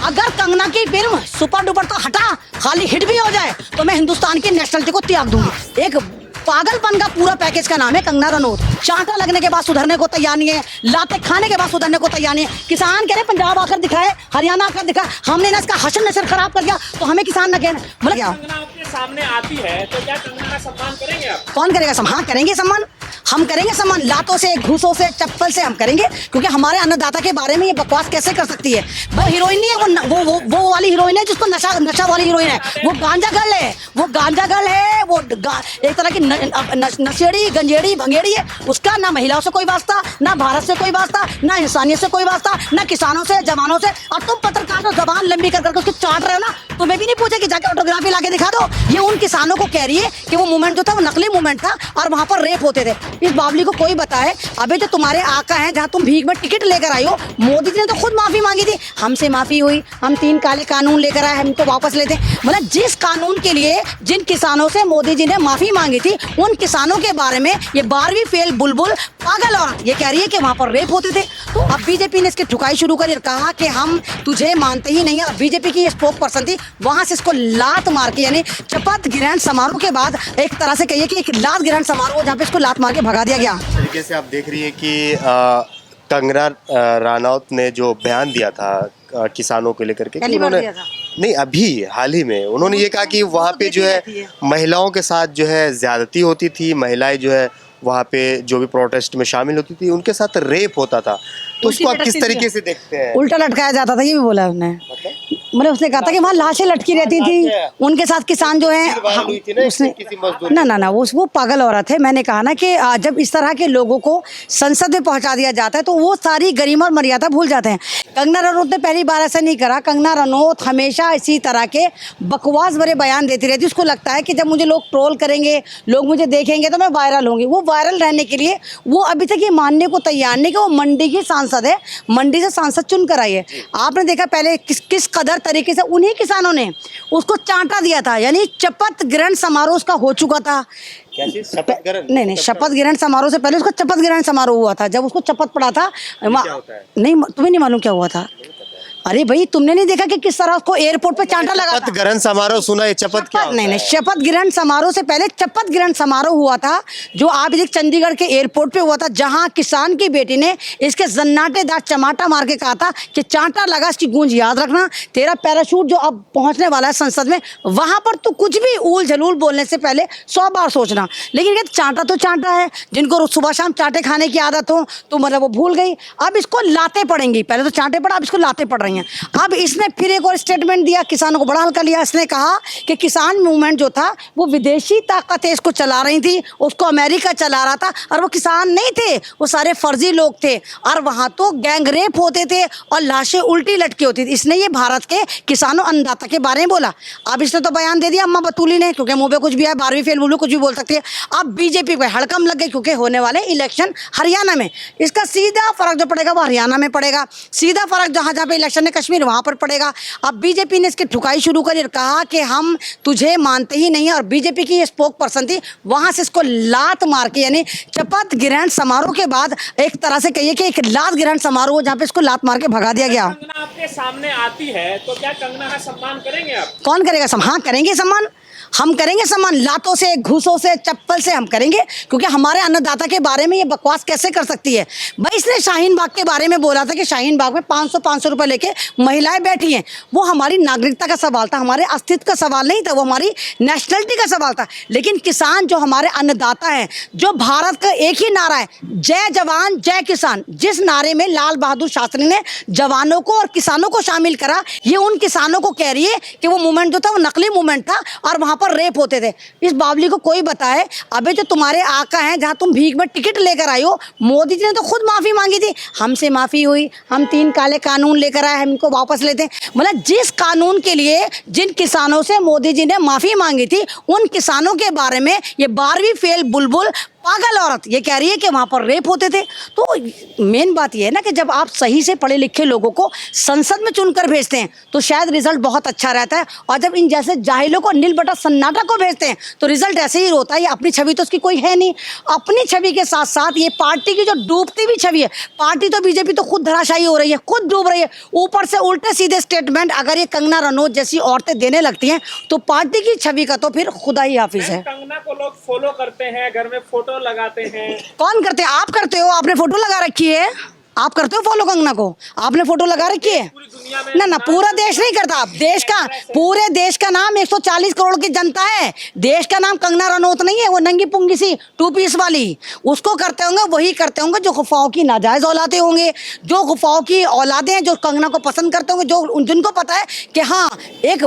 अगर कंगना की film super duper तो हटा, खाली हिट भी हो जाए तो मैं हिंदुस्तान की नेशनलिटी को त्याग दूंगी। एक पागलपन का पूरा पैकेज का नाम है कंगना रनौत। चांटा लगने के बाद सुधरने को तैयार नहीं है, लाते खाने के बाद सुधरने को तैयार नहीं है। किसान कह रहे पंजाब आकर दिखाए, हरियाणा आकर दिखाए, हमने ना इसका हसन नसर खराब कर दिया तो हमें किसान न कहने मतलब क्या। कंगना आपके सामने आती है तो क्या कंगना का सम्मान करेंगे आप? कौन करेगा सम्मान? हाँ करेंगे सम्मान, हम करेंगे सम्मान। लातों से, घूसों से, चप्पल से हम करेंगे, क्योंकि हमारे अन्नदाता के बारे में ये बकवास कैसे कर सकती है। वो हीरोइन नहीं है, वो वाली हीरोइन है जिसको नशा वाली हीरोइन है। वो गांजा गर्ल है, वो गांजा गर्ल है, वो एक तरह की नशेड़ी गंजेड़ी भंगेड़ी है। उसका ना महिलाओं से कोई वास्ता, ना भारत से कोई वास्ता, ना इंसानियत से कोई वास्ता, ना किसानों से, जवानों से। और तुम पत्रकार हो, जबान लंबी कर करके उसको चाट रहे हो ना, तुम्हें भी नहीं पूछे कि जाके ऑटोग्राफी लाके दिखा दो। ये उन किसानों को कह रही है कि वो मूवमेंट जो था वो नकली मूवमेंट था और वहां पर रेप होते थे। इस बावली को कोई बताए, अबे जो तुम्हारे आका हैं, जहां तुम भीख में टिकट लेकर आई हो, मोदी जी ने तो खुद माफी मांगी थी। हमसे माफी हुई, हम 3 काले कानून लेकर आए, हम तो वापस लेते। मतलब जिस कानून के लिए जिन किसानों से मोदी जी ने माफी मांगी थी, उन किसानों के बारे में ये 12वीं फेल बुलबुल पागल औरत ये कह रही है कि वहां पर रेप होते थे। तो अब बीजेपी ने इसकी ठुकाई शुरू कर कहा कि हम तुझे मानते ही नहीं है। अब बीजेपी की ये स्पोक पर्सन थी, वहां से इसको लात मार के, यानी शपथ ग्रहण समारोह के बाद एक तरह से कहिए कि एक लात ग्रहण समारोह जहाँ पे इसको लात मार के भगा दिया गया। तरीके से आप देख रही है कि कंगना रनौत ने जो बयान दिया था किसानों को लेकर के कि उन्होंने नहीं अभी हाल ही में उन्होंने ये कहा कि वहाँ पे जो है महिलाओं के साथ जो है ज्यादती होती थी, महिलाएं जो है वहाँ पे जो भी प्रोटेस्ट में शामिल होती थी उनके साथ रेप होता था। तो उसको आप किस तरीके से देखते हैं? उल्टा लटकाया जाता था, ये भी बोला उसने। मतलब उसने कहा था कि वहाँ लाशें लटकी रहती थी, उनके साथ किसान जो है उसने ना वो पागल औरत है। मैंने कहा ना कि जब इस तरह के लोगों को संसद में पहुंचा दिया जाता है तो वो सारी गरिमा और मर्यादा भूल जाते हैं। कंगना रनौत ने पहली बार ऐसा नहीं करा। कंगना रनौत हमेशा इसी तरह के बकवास भरे बयान देती रहती। उसको लगता है कि जब मुझे लोग ट्रोल करेंगे, लोग मुझे देखेंगे तो मैं वायरल होंगी। वो वायरल रहने के लिए वो अभी तक ये मानने को तैयार नहीं कि वो मंडी की सांसद है, मंडी से सांसद चुन कर आई है। आपने देखा पहले किस कदर तरीके से उन्हीं किसानों ने उसको चांटा दिया था, यानी शपथ ग्रहण समारोह उसका हो चुका था। शपथ ग्रहण नहीं, शपथ ग्रहण समारोह से पहले उसका शपथ ग्रहण समारोह हुआ था। जब उसको शपथ पड़ा था, नहीं तुम्हें नहीं मालूम क्या हुआ था? अरे भाई तुमने नहीं देखा कि किस तरह उसको एयरपोर्ट पे चांटा लगा? शपथ ग्रहण समारोह सुना है, शपथ क्या होता है? नहीं, शपथ ग्रहण समारोह से पहले शपथ ग्रहण समारोह हुआ था जो आप एक चंडीगढ़ के एयरपोर्ट पे हुआ था, जहां किसान की बेटी ने इसके जन्नाटेदार चमाटा मार के कहा था कि चांटा लगा, इसकी गूंज याद रखना, तेरा पैराशूट जो अब पहुंचने वाला है संसद में, वहां पर तो कुछ भी ऊल झलूल बोलने से पहले 100 बार सोचना। लेकिन चांटा तो चांटा है, जिनको सुबह शाम चांटे खाने की आदत हो तो मतलब वो भूल गई। अब इसको लाते पड़ेंगी, पहले तो चांटे पड़ा, अब इसको लाते पड़ रही। अब इसने फिर एक और स्टेटमेंट दिया, किसानों को बड़ा हल्का लिया। इसने कहा कि किसान मूवमेंट जो था वो विदेशी ताकतें इसको चला रही थी, उसको अमेरिका चला रहा था, और वो किसान नहीं थे, वो सारे फर्जी लोग थे, और वहां तो गैंग रेप होते थे और लाशें उल्टी लटकी होती थी। इसने ये भारत के किसानों अन्नदाता के बारे में बोला। अब इसने तो बयान दे दिया अम्मा बतूली ने, क्योंकि मुंह पे कुछ भी है, 12वीं फेल बुलबुल कुछ भी बोल सकती है। अब बीजेपी को हड़कम लग गई, क्योंकि होने वाले इलेक्शन हरियाणा में, इसका सीधा फर्क जो पड़ेगा वो हरियाणा में पड़ेगा। सीधा फर्क जहां जहां पे इलेक्शन है कश्मीर वहां पर पड़ेगा। अब बीजेपी ने इसकी ठुकाई शुरू कर कहा कि हम तुझे मानते ही नहीं है। और बीजेपी की ये स्पोक पर्सन थी, वहां से इसको लात मार के, यानी शपथ ग्रहण समारोह के बाद एक तरह से कहिए कि एक लात ग्रहण समारोह जहां पे इसको लात मार के भगा दिया गया। कंगना आपके सामने आती है तो क्या कंगना का सम्मान करेंगे आप? कौन करेगा सम्मान? हाँ करेंगे सम्मान, हम करेंगे सम्मान। लातों से, घूसों से, चप्पल से हम करेंगे, क्योंकि हमारे अन्नदाता के बारे में ये बकवास कैसे कर सकती है। भाई इसने शाहीन बाग के बारे में बोला था कि शाहीन बाग में 500 रुपए लेके महिलाएं बैठी हैं। वो हमारी नागरिकता का सवाल था, हमारे अस्तित्व का सवाल नहीं था, वो हमारी नेशनलिटी का सवाल था। लेकिन किसान जो हमारे अन्नदाता हैं, जो भारत का एक ही नारा है, जय जवान जय किसान, जिस नारे में लाल बहादुर शास्त्री ने जवानों को और किसानों को शामिल करा, ये उन किसानों को कह रही है कि वो मूवमेंट जो था वो नकली मूवमेंट था और वहां पर रेप होते थे। इस बावली को कोई बताए, अबे जो तुम्हारे आका हैं, जहां तुम भीख में टिकट लेकर आई हो, मोदी जी ने तो खुद माफी मांगी थी। हमसे माफी हुई, हम 3 काले कानून लेकर आए, हम इनको वापस लेते। मतलब जिस कानून के लिए जिन किसानों से मोदी जी ने माफी मांगी थी, उन किसानों के बारे में ये 12वीं फेल बुलबुल पागल औरत ये कह रही है कि वहाँ पर रेप होते थे। तो मेन बात ये है ना कि जब आप सही से पढ़े लिखे लोगों को संसद में चुनकर भेजते हैं तो शायद रिजल्ट बहुत अच्छा रहता है, और जब इन जैसे जाहिलों को नील बटा सन्नाटा को भेजते हैं तो रिजल्ट ऐसे ही होता है। ये अपनी छवि तो उसकी कोई है नहीं, अपनी छवि के साथ साथ ये पार्टी की जो डूबती हुई छवि है, पार्टी तो बीजेपी तो खुद धराशायी हो रही है, खुद डूब रही है, ऊपर से उल्टे सीधे स्टेटमेंट अगर ये कंगना रनौत जैसी औरतें देने लगती हैं तो पार्टी की छवि का तो फिर खुदा ही हाफिज है। कंगना को लोग फॉलो करते हैं, घर में फोटो लगाते हैं। कौन करते हैं? आप करते हो, आपने फोटो लगा रखी है, आप करते हो फॉलो कंगना को, आपने फोटो लगा रखी है? पूरी दुनिया में ना पूरा देश नहीं करता। आप देश का, पूरे देश का नाम 140 करोड़ की जनता है, देश का नाम कंगना रनौत नहीं है, वो नंगी पुंगी सी 2 पीस वाली, उसको करते होंगे, वही करते होंगे जो खुफाओं की नाजायज औलादे होंगे, जो खुफाओं की औलादे हैं, जो कंगना को पसंद करते होंगे, जो जिनको पता है कि हाँ एक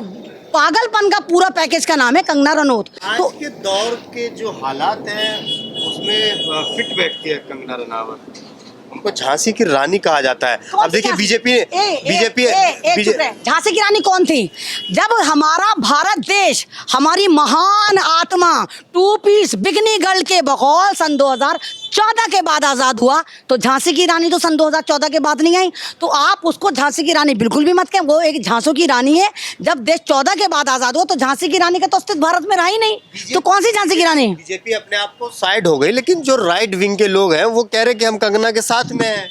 पागलपन का पूरा पैकेज का नाम है कंगना रनौत। आज तो के दौर के जो हालात हैं उसमें फिट बैठती है कंगना रनावत। उनको झांसी की रानी कहा जाता है। अब देखिए बीजेपी झांसी की रानी कौन थी? जब हमारा भारत देश, हमारी महान आत्मा 2 पीस बिकनी गर्ल के बकौल सन 2014 के बाद आज़ाद हुआ, तो झांसी की रानी तो सन 2014 के बाद नहीं आई। तो आप उसको झांसी की रानी बिल्कुल भी मत कहें, वो एक झांसों की रानी है। जब देश 14 के बाद आज़ाद हुआ तो झांसी की रानी का तो अस्तित्व भारत में रहा ही नहीं, तो कौन सी झांसी की रानी? बीजेपी अपने आप को साइड हो गई, लेकिन जो राइट विंग के लोग हैं वो कह रहे हैं कि हम कंगना के साथ में हैं।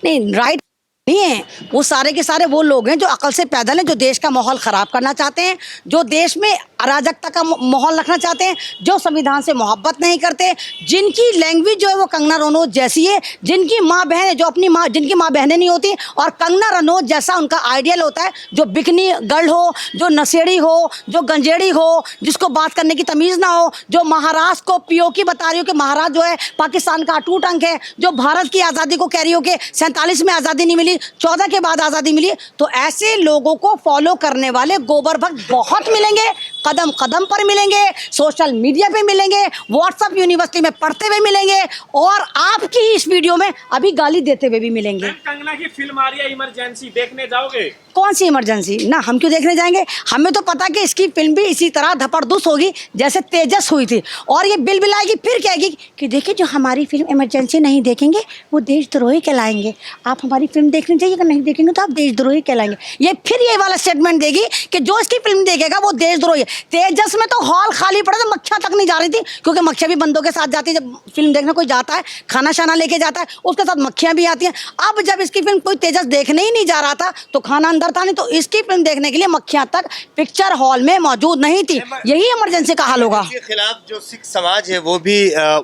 नहीं, राइट नहीं है, वो सारे के सारे वो लोग हैं जो अकल से पैदल हैं, जो देश का माहौल ख़राब करना चाहते हैं, जो देश में अराजकता का माहौल रखना चाहते हैं, जो संविधान से मोहब्बत नहीं करते, जिनकी लैंग्वेज जो है वो कंगना रनौत जैसी है, जिनकी माँ बहन जो अपनी माँ, जिनकी माँ बहनें नहीं होती, और कंगना रनौत जैसा उनका आइडियल होता है, जो बिकनी गर्ल हो, जो नशेड़ी हो, जो गंजेड़ी हो, जिसको बात करने की तमीज़ ना हो, जो महाराष्ट्र को पीओके बता रही हो कि महाराष्ट्र जो है पाकिस्तान का अटूट अंग है, जो भारत की आज़ादी को कह रही हो कि 47 में आज़ादी नहीं मिली, 14 के बाद आज़ादी मिली। तो ऐसे लोगों को फॉलो करने वाले गोबर भक्त बहुत मिलेंगे, कदम कदम पर मिलेंगे, सोशल मीडिया पे मिलेंगे, व्हाट्सएप यूनिवर्सिटी में पढ़ते हुए मिलेंगे, और आपकी इस वीडियो में अभी गाली देते हुए भी मिलेंगे। कंगना की फिल्म आ रही है इमरजेंसी, देखने जाओगे? कौन सी इमरजेंसी? ना, हम क्यों देखने जाएंगे? हमें तो पता कि इसकी फिल्म भी इसी तरह धपड़धुस होगी जैसे तेजस हुई थी, और ये बिलबिलाएगी, फिर कहेगी कि देखिए जो हमारी फिल्म इमरजेंसी नहीं देखेंगे वो देशद्रोही कहलाएंगे, आप हमारी फिल्म देखनी चाहिए, अगर नहीं देखेंगे तो आप देशद्रोही कहलाएंगे। ये फिर ये वाला स्टेटमेंट देगी कि जो इसकी फिल्म देखेगा वो देशद्रोही है। तेजस में तो हॉल खाली पड़ा था, मक्खियाँ तक नहीं जा रही थी, क्योंकि मक्खियाँ भी बंदों के साथ जाती है। जब फिल्म देखने कोई जाता है, खाना शाना लेके जाता है, उसके साथ मक्खियाँ भी आती हैं। अब जब इसकी फिल्म कोई तेजस देखने ही नहीं जा रहा था तो खाना अंदर था नहीं, तो इसकी फिल्म देखने के लिए मक्खियाँ तक पिक्चर हॉल में मौजूद नहीं थी। यही इमरजेंसी का हाल होगा। इसके खिलाफ जो सिख समाज है वो भी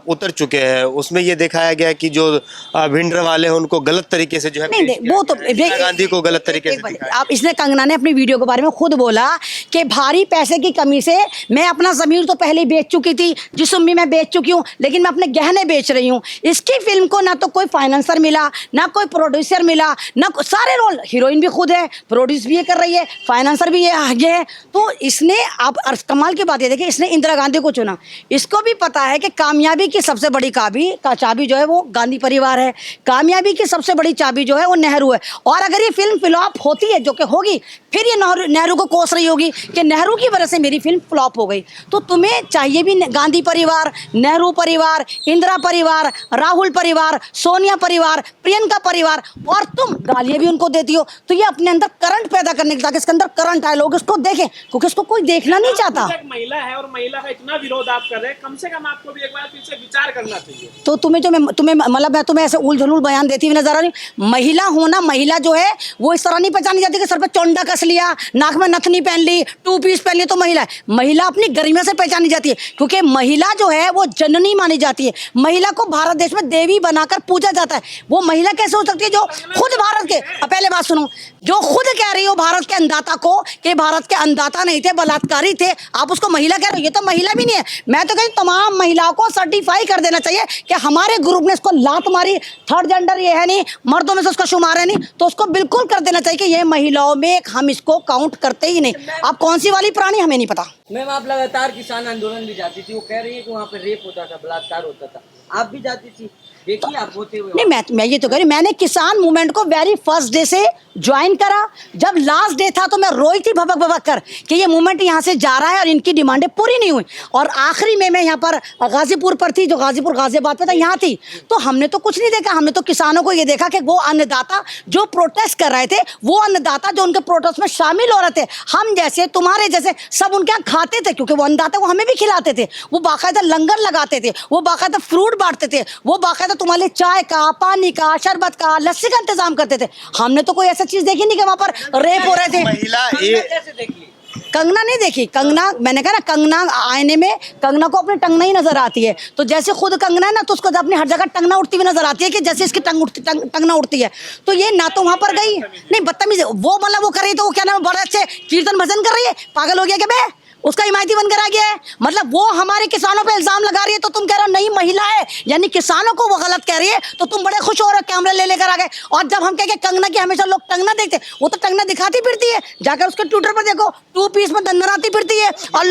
उतर चुके हैं। उसमें ये दिखाया गया कि जो भिंडर वाले हैं उनको गलत तरीके से जो है, नहीं, वो तो इंदिरा गांधी को गलत तरीके से दिखाया। आप इसने, कंगना ने अपनी वीडियो के बारे में खुद बोला कि भारी पैसे की कमी से मैं अपना ज़मीर तो पहले ही बेच चुकी थी, जिस्म भी मैं बेच चुकी हूँ, लेकिन मैं अपने गहने बेच रही हूँ। इसकी फिल्म को ना तो कोई फाइनेंसर मिला, ना कोई प्रोड्यूसर मिला, ना सारे रोल, हीरोइन भी खुद है, प्रोड्यूस भी ये कर रही है, फाइनेंसर भी ये है। तो इसने, आप कमाल की बात ये देखिए, इसने इंदिरा गांधी को चुना। इसको भी पता है कि कामयाबी की सबसे बड़ी चाबी जो है वो गांधी परिवार है, कामयाबी की सबसे बड़ी चाबी जो है वो नेहरू है। और अगर ये फिल्म फ्लॉप होती है, जो कि होगी, फिर ये नेहरू को कोस रही होगी कि नेहरू की वजह से मेरी फिल्म फ्लॉप हो गई। तो तुम्हें चाहिए भी गांधी परिवार, नेहरू परिवार, इंदिरा परिवार, राहुल परिवार, सोनिया परिवार, प्रियंका परिवार, और तुम गालियाँ भी उनको देती हो। तो ये अपने अंदर करंट पैदा करने के, ताकि इसके अंदर करंट आए, लोग इसको देखें, क्योंकि इसको कोई देखना नहीं चाहता। एक महिला है और महिला का इतना विरोध आप कर रहे हैं, कम से कम आपको भी एक बार फिर से विचार करना चाहिए। तो तुम्हें मतलब मैं तुम्हें ऐसे उलझुल बयान देती हुई नजर आ रही हूँ। महिला होना, महिला जो है वो इस तरह नहीं पहचानी जाती कि सर पे चोंडा कस लिया, नाक में नथनी पहन ली, 2 पीस पहन ली तो महिला है। महिला अपनी गरिमा से पहचानी जाती है, क्योंकि महिला जो है वो जननी मानी जाती है। महिला को भारत देश में देवी बनाकर पूजा जाता है। वो महिला कैसे हो सकती है जो खुद भारत के, पहले बात सुनो, जो खुद कह रही हो भारत के अन्नदाता को कि भारत के अन्नदाता नहीं थे, बलात्कारी थे, आप उसको महिला कह रहे हो? ये तो महिला भी नहीं है। मैं तो कहीं तमाम महिलाओं को सर्टिफाई कर देना चाहिए कि हमारे ग्रुप ने इसको लात मारी, थर्ड जेंडर ये है नहीं, मर्दों में से उसका शुमार है नहीं, तो उसको बिल्कुल कर देना चाहिए कि ये महिलाओं में हम इसको काउंट करते ही नहीं। आप कौन सी वाली प्राणी हमें नहीं पता। मैम, आप लगातार किसान आंदोलन भी जाती थी, वो कह रही है कि वहाँ पे रेप होता था, बलात्कार होता था, आप भी जाती थी? देखिए आप होते हुए। नहीं मैं ये तो कह रही, मैंने किसान मूवमेंट को वेरी फर्स्ट डे से ज्वाइन करा। जब लास्ट डे था तो मैं रोई थी भबक भबक कर कि ये मूवमेंट यहाँ से जा रहा है और इनकी डिमांडें पूरी नहीं हुई। और आखिरी में मैं यहाँ पर गाजीपुर पर थी, जो गाजीपुर गाजियाबाद पे था, यहाँ थी, तो हमने तो कुछ नहीं देखा। हमने तो किसानों को ये देखा कि वो अन्नदाता जो प्रोटेस्ट कर रहे थे, वो अन्नदाता जो उनके प्रोटेस्ट में शामिल हो रहे थे, हम जैसे तुम्हारे जैसे सब उनके यहाँ खाते थे, क्योंकि वो अन्नदाता वो हमें भी खिलाते थे, वो बाकायदा लंगर लगाते थे, वो बाकायदा फ्रूट बांटते थे, वो बाकायदा तुम्हारे लिए चाय का, पानी का, शरबत का, लस्सी का इंतजाम करते थे। हमने तो कोई ऐसा चीज देखी नहीं कि वहां पर रेप हो रहे थे। महिला कैसे देखिए कंगना नहीं देखी, कंगना मैंने कहा ना, कंगना आईने में कंगना को अपनी टंगना ही नजर आती है। तो जैसे खुद कंगना है ना, तो उसको अपनी हर जगह टंगना उठती हुई नजर आती है कि जैसे इसकी टंगना उठती है। तो ये ना तो वहां पर गई, नहीं बदतमीज वो, मतलब वो कर रही, तो वो क्या नाम, बड़े अच्छे कीर्तन भजन कर रही है, पागल हो गया क्या बे, उसका हिमायती बनकर आ गया है। मतलब वो हमारे किसानों पे इल्जाम लगा रही है, तो तुम कह रहे हो नहीं महिला है, यानी किसानों को वो गलत कह रही है, तो तुम बड़े खुश हो रहे हो, कैमरा ले लेकर आ गए। और जब हम कह कंगना की हमेशा लोग टंगना देखते, वो तो टंगना दिखाती फिरती है, जाकर उसके ट्विटर पर देखो, 2 पीस में दंदनाती फिरती है। और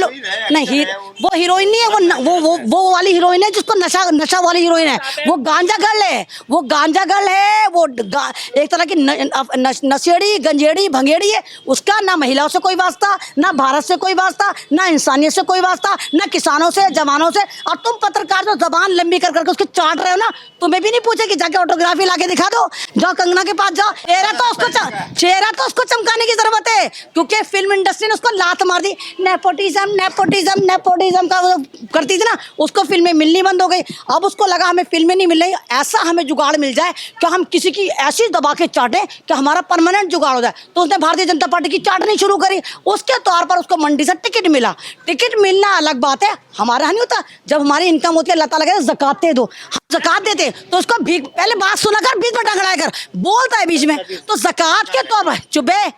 नहीं, वो हीरोइन नहीं है, वो वाली हीरोइन है जिसको नशा वाली हीरोइन है, वो गांजा गर्ल है, वो गांजा गर्ल है, वो एक तरह की नशेड़ी गंजेड़ी भंगेड़ी है। उसका ना महिलाओं से कोई वास्ता, ना भारत से कोई वास्ता, ना इंसानियत से कोई वास्ता, ना किसानों से, जवानों से। और तुम पत्रकार जो जबान लंबी कर करके उसकी चाट रहे हो ना, तुम्हें भी नहीं पूछे कि जाके ऑटोग्राफी लाके दिखा दो, जाओ कंगना के पास जाओ, चेहरा तो उसको चमकाने की जरूरत है, क्योंकि फिल्म इंडस्ट्री ने उसको लात मार दी। नेपोटिज्म का करती थी ना, उसको फिल्में मिलनी बंद हो गई। अब उसको लगा हमें फिल्में नहीं मिल रही, ऐसा हमें जुगाड़ मिल जाए कि हम किसी की ऐसी दबा के चाटें कि हमारा परमानेंट जुगाड़ हो जाए। तो उसने भारतीय जनता पार्टी की चाटनी शुरू करी। उसके तौर पर उसको मंडी से टिकट मिला। टिकट मिलना अलग बात है, हमारा नहीं होता। जब हमारी इनकम होती है, अल्लाह ताला कहता है ज़कात दे दो, हम ज़कात देते तो उसको भीख, पहले बात सुना कर, बीच में टकराया कर, बोलता है बीच में। तो ज़कात के तौर पर चुपे,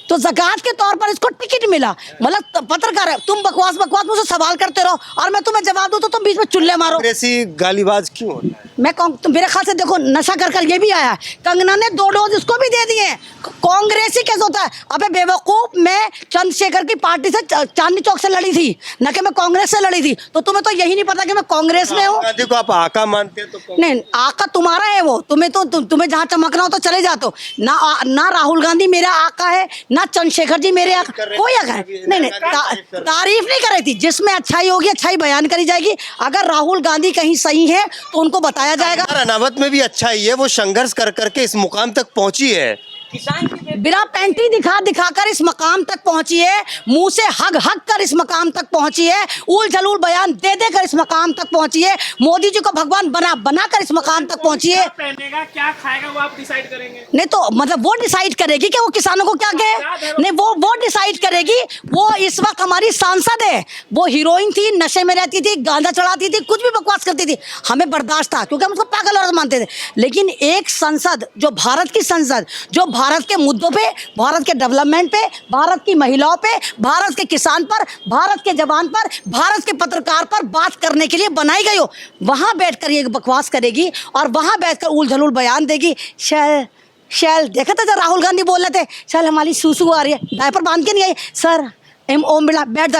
तो ज़कात के तौर पर इसको टिकट मिला। मतलब पत्रकार है, तुम बकवास मुझसे सवाल करते रहो और मैं तुम्हें जवाब दूं तो तुम बीच में चुल्ले मारो। कांग्रेसी गालीबाज क्यों होता है? मैं तो मेरे ख्याल से देखो, नशा कर ये भी आया है, कंगना ने 2 डोज इसको भी दे दिए। कांग्रेसी कैसे होता है? अबे बेवकूफ, मैं चंद्रशेखर की पार्टी से चांदनी चौक से लड़ी थी, न कि मैं कांग्रेस से लड़ी थी। तो तुम्हें तो यही नहीं पता कि मैं कांग्रेस में हूँ। गांधी को आप आका मानते हैं तो नहीं, आका तुम्हारा है वो, तुम्हें जहाँ चमकना हो तो चले जाते हो ना। राहुल गांधी मेरा आका है, ना चंद्रशेखर जी मेरे आका, कोई आका है नहीं। तारीफ नहीं कर रही थी, जिसमें अच्छाई होगी अच्छाई बयान करी जाएगी। अगर राहुल गांधी कहीं सही है तो उनको बताया जाएगा। रनावत में भी अच्छा ही है, वो संघर्ष कर करके इस मुकाम तक पहुंची है। किसान की बिना पैंटी दिखा कर इस मकाम तक पहुंची है, मुंह से हग कर इस मकाम तक पहुंची है, उल जलूल बयान दे कर इस मकाम तक पहुंची है, मोदी जी को भगवान बना कर इस मकाम तक पहुंची है। क्या पहनेगा, क्या खाएगा, वो आप डिसाइड करेंगे। नहीं तो मतलब वो डिसाइड करेगी कि वो किसानों को क्या कहे। नहीं, वो डिसाइड करेगी। वो इस वक्त हमारी सांसद है, वो हीरोइन थी, नशे में रहती थी, गांजा चढ़ाती थी, कुछ भी बकवास करती थी, हमें बर्दाश्त था क्योंकि हम उसको पागल औरत मानते थे। लेकिन एक संसद, जो भारत की संसद, जो भारत के मुद्दों पे, भारत के डेवलपमेंट पे, भारत की महिलाओं पे, भारत के किसान पर, भारत के जवान पर, भारत के पत्रकार पर बात करने के लिए बनाई गई हो, वहां बैठकर ये बकवास करेगी और वहां बैठकर उल झलूल बयान देगी। शैल देखा था जब राहुल गांधी बोल रहे थे, शैल हमारी सूसू आ रही है, डायपर बांध के नहीं आई, सर ओम बिरला बैठ जा।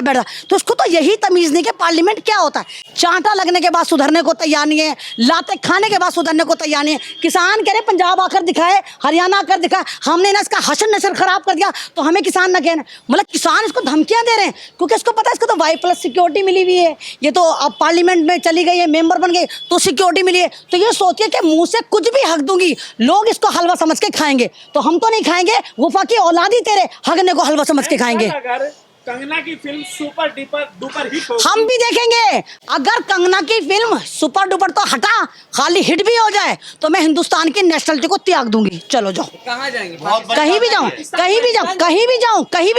तो उसको तो यही तमीज नहीं कि पार्लियामेंट क्या होता है। चांटा लगने के बाद सुधरने को तैयार नहीं है, लाते खाने के बाद सुधरने को तैयार नहीं है। किसान कह रहे पंजाब आकर दिखाए, हरियाणा आकर दिखाए, हमने ना इसका हसन नशर खराब कर दिया तो हमें किसान ना कहना। मतलब किसान इसको धमकियां दे रहे हैं क्योंकि इसको पता है इसको तो Y+ सिक्योरिटी मिली हुई है, ये तो अब पार्लियामेंट में चली गई है, मेंबर बन गई तो सिक्योरिटी मिली है। तो ये सोचिए कि मुंह से कुछ भी हक दूंगी, लोग इसको हलवा समझ के खाएंगे। तो हम तो नहीं खाएंगे, गुफा की औलादी तेरे हगने को हलवा समझ के खाएंगे। कंगना की फिल्म सुपर डुपर हिट हो, हम भी देखेंगे। अगर कंगना की फिल्म सुपर डुपर तो हटा, खाली हिट भी हो जाए तो मैं हिंदुस्तान की नेशनलिटी को त्याग दूंगी। चलो जाओ, कहाँ जाएंगे? कहीं भी जाऊं, कहीं भी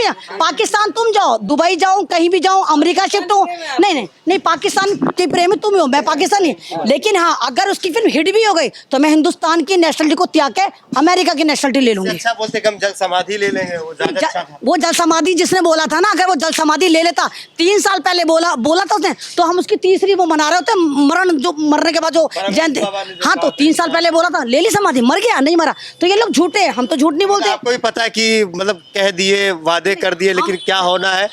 जाऊं। पाकिस्तान तुम जाओ, दुबई जाऊं, कहीं भी जाऊं, अमेरिका शिफ्ट हूं। नहीं, पाकिस्तान की प्रेमी तुम ही हो, मैं पाकिस्तानी। लेकिन हाँ, अगर उसकी फिल्म हिट भी हो गई तो मैं हिंदुस्तान की नेशनलिटी को त्याग के अमेरिका की नेशनलिटी ले लूंगी। अच्छा बोलते कम जल समाधि ले लेंगे, वो ज्यादा अच्छा था। वो जल समाधि जिसने बोला था ना अगर वो जल समाधि ले लेता 3 साल पहले बोला था उसने, तो हम उसकी तीसरी वो मना रहे होते, मरने के बाद जो जयंती। हाँ, तो 3 साल पहले बोला था, ले ली समाधि, मर गया, नहीं मरा। तो ये लोग झूठे हैं, हम तो झूठ नहीं बोलते। आपको भी पता है कि मतलब कह दिए, वादे कर दिए, लेकिन क्या होना है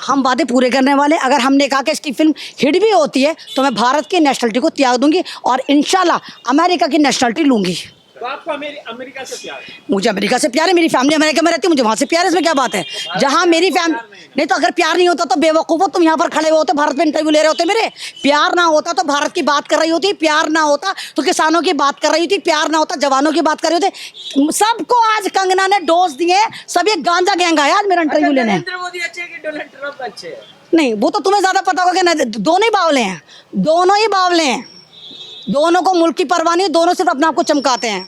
हम वादे पूरे करने वाले। अगर हमने कहा कि इसकी फिल्म हिट भी होती है तो मैं भारत की नेशनलिटी को त्याग दूंगी और इंशाल्लाह अमेरिका की नेशनलिटी लूंगी। तो आपको अमेरिका से प्यार है? मुझे अमेरिका से प्यार है, मेरी फैमिली अमेरिका में रहती है, मुझे वहाँ से प्यार है, इसमें क्या बात है। जहाँ मेरी फैमिली नहीं, तो अगर प्यार नहीं होता तो बेवकूफ़ हो तुम यहाँ पर खड़े होते, भारत में इंटरव्यू ले रहे होते मेरे। प्यार ना होता तो भारत की बात कर रही होती, प्यार ना होता तो किसानों की बात कर रही होती, प्यार ना होता जवानों की बात कर रहे होते। सबको आज कंगना ने डोज दिए, सब ये गांजा गैंग आया आज मेरा इंटरव्यू लेने। नरेंद्र मोदी अच्छे हैं कि डोनाल्ड ट्रंप अच्छे हैं? नहीं, वो तो तुम्हें ज्यादा पता होगा कि दोनों ही बावले हैं, दोनों ही बावले हैं, दोनों को मुल्क की परवाह नहीं, दोनों सिर्फ अपने आप को चमकाते हैं।